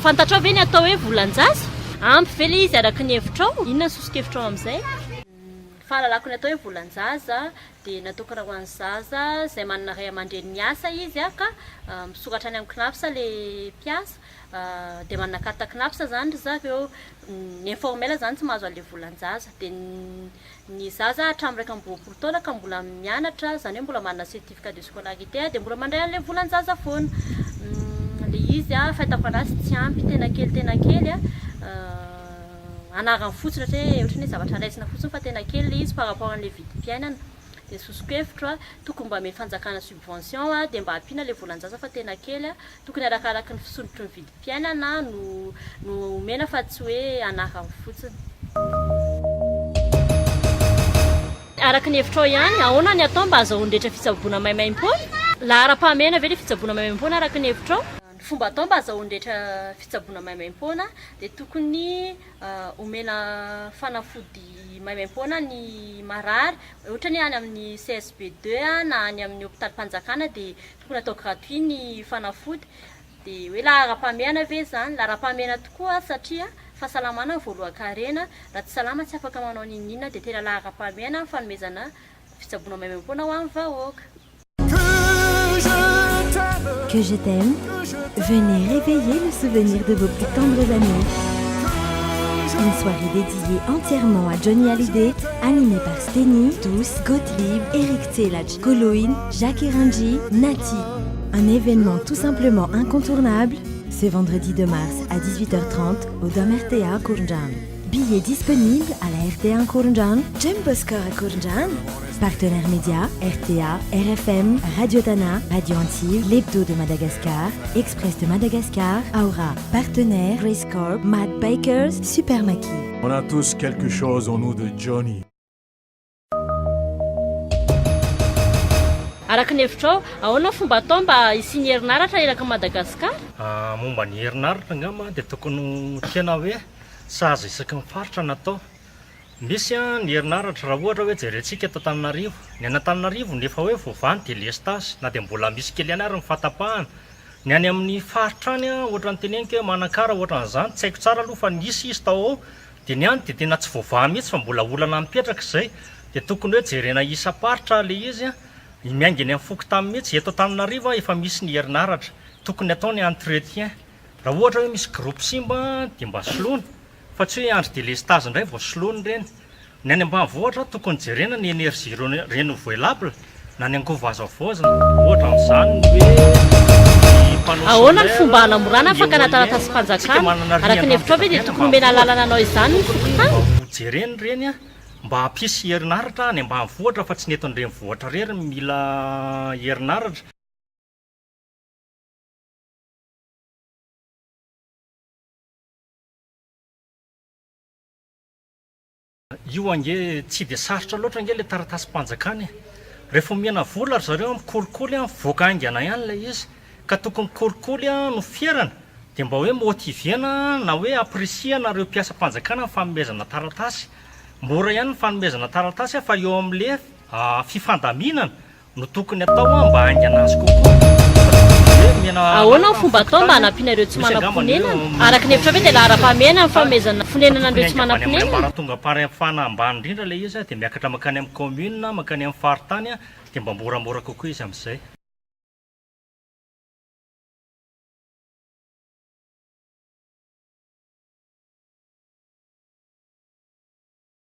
Fantatrao ve ny atao hoe volanjaza? Ampy ve le izy araka ny hevitrao? Inona ny sosokhevitrao amin'izay? Fahalalako ny atao hoe volanjaza dia natokana ho an'ny zaza izay manana ray aman-dreny miasa izy ka misoratra any amin'ny KNAPS ilay mpiasa dia manana carte KNAPS zany ry zareo. Ny informel zany tsy mahazo an'ilay volanjaza dia ny zaza hatramin'ny 12 taona ka mbola mianatra, zany hoe mbola manana certificat de scolarité dia mbola mandray an'ilay volanjaza foana. Ilay izy fahitako anazy tsy ampy tena kely anarany fotsiny ohatra ny zavatra raisina fotsiny fa tena kely ilay izy par rapport an'ilay vidim-piainana. Dia sosokevitra tokony mba ame fanjakana subvention dia mba ampiana ilay volanjaza fa tena kely tokony arakaraky ny fisondrotry ny vidim-piainana no mena fa tsy hoe anarany fotsiny. Araka ny hevitrao ihany, ahoana ny atao mba azahoan-drehetra fitsaboana maimaim-poana? Lahara-pahamehana ve ilay fitsaboana maimaim-poana araka ny hevitrao? Fomba atao mba azahoan-drehetra fitsaboana maimaim-poana dia tokony omena fanafody maimaim-poana ny marary, ohatra ny any amin'ny CSB2 na any amin'ny hôpitalim-panjakana dia tokony atao gratuit ny fanafody. Dia hoe lahara-pahamehana ve zany? Lahara-pahamehana tokoa satria fahasalamana voalohan-karena, raha tsy salama tsy afaka manao ninina dia tena lahara-pahamehana fanomezana fitsaboana maimaim-poana ho an'ny vahoaka. Que je t'aime, venez réveiller le souvenir de vos plus tendres années. Une soirée dédiée entièrement à Johnny Hallyday, animée par Steny, Tous, Gottlieb, Eric Tselach, Coloine, Jacques Eranji, Nati. Un événement tout simplement incontournable, ce vendredi 2 mars à 18h30 au Dom RTA Kourndjan. Billets disponibles à la RTA Kourndjan, Jumboskor à Kourndjan. Partenaires médias, RTA, RFM, Radio Tana, Radio Antille, l'Hebdo de Madagascar, Express de Madagascar, Aura. Partenaires, Race Corp, Mad Bikers, Supermaki. On a tous quelque chose en nous de Johnny. Araka ny hevitrao, ahoana fomba atao mba hisiany herinaratra eraka Madagasikara? Momba ny herinaratra ngamba dia tokony tena hoe sahaza isaky ny faritra natao. Misy ny herinaratra raha ohatra hoe jerentsika eto Antananarivo. Ny Antananarivo nefa hoe voavany dia lestasy na dia mbola misy kely ihany ary ny fatapahana. Ny any amin'ny faritra any ohatra ny teneniko hoe Manakara ohatra n'izany tsy haiko tsara aloha fa nisy izy tao dia ny any dia tena tsy voavany mihitsy fa mbola olana mipetraka izay. Dia tokony hoe jerena isa-paritra ilay izy miaingany amin'ny foko tamin'ny mihitsy eto Antananarivo efa misy ny herinaratra. Tokony atao ny entretien. Raha ohatra hoe misy groupe simba dia mba soloina. Fa tsy hoe andro dia lestage indray vao soloina ireny. Ny any ambanivohitra tokony jerena ny énergie renouvelable na ny angovo hazavozana. Ohatra amin'izany hoe ahoana ny fomba hanamorana fakana taratasy-panjakana? Araka ny hevitrao ve dia tokony omena lalana anao izany ny fokotany? Jerena ireny mba hampisy herinaratra any ambanivohitra fa tsy ny eto an-drenivohitra rery mila herinaratra. Io ange tsy dia sarotra loatra ange ilay taratasy-panjakana. Rehefa omena vola ry zareo mikolikoly mivoaka haingana ihany ilay izy ka tokony kolikoly no fierana dia mba hoe motivena na hoe apresiana ireo mpiasa-panjakana ny fanomezana taratasy. Mora ihany ny fanomezana taratasy fa eo amin'ilay fifandaminana no tokony atao mba haingana azy kokoa. Ahoana ny fomba atao mba hanampiana ireo tsy manam-ponenana? Araka ny hevitra ve dia lahara-pahamehana ny fanomezana fonenana ireo tsy manam-ponenana? Raha tonga am-paharefana ambany indrindra ilay izy dia miakatra makany amin'ny commune makany amin'ny faritany dia mba moramora kokoa izy amin'izay.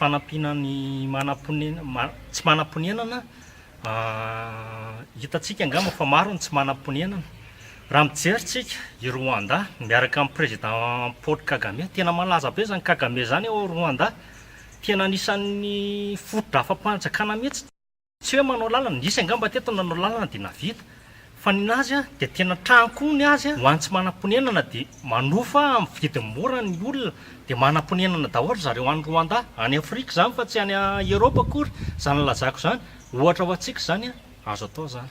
Fanampiana ny tsy manam-ponenana hitantsika angamba fa maro ny tsy manam-ponenana. Raha mijeritsika i Rwanda miaraka amin'ny président Paul Kagame, tena malaza be zany Kagame zany ao Rwanda, tena anisan'ny fototra afa-panjakana mihitsy. Tsy hoe manao lalana, nisy angamba teto nanao lalana dia navita. Fa ny azy dia tena tranko ny azy ho an'ny tsy manam-ponenana dia manofa amin'ny vidiny mora ny olona dia manam-ponenana daholo zareo any Rwanda, any Afrika zany fa tsy any Eropa akory, zany lazako zany. Ohatra ho antsika zany azo atao zany.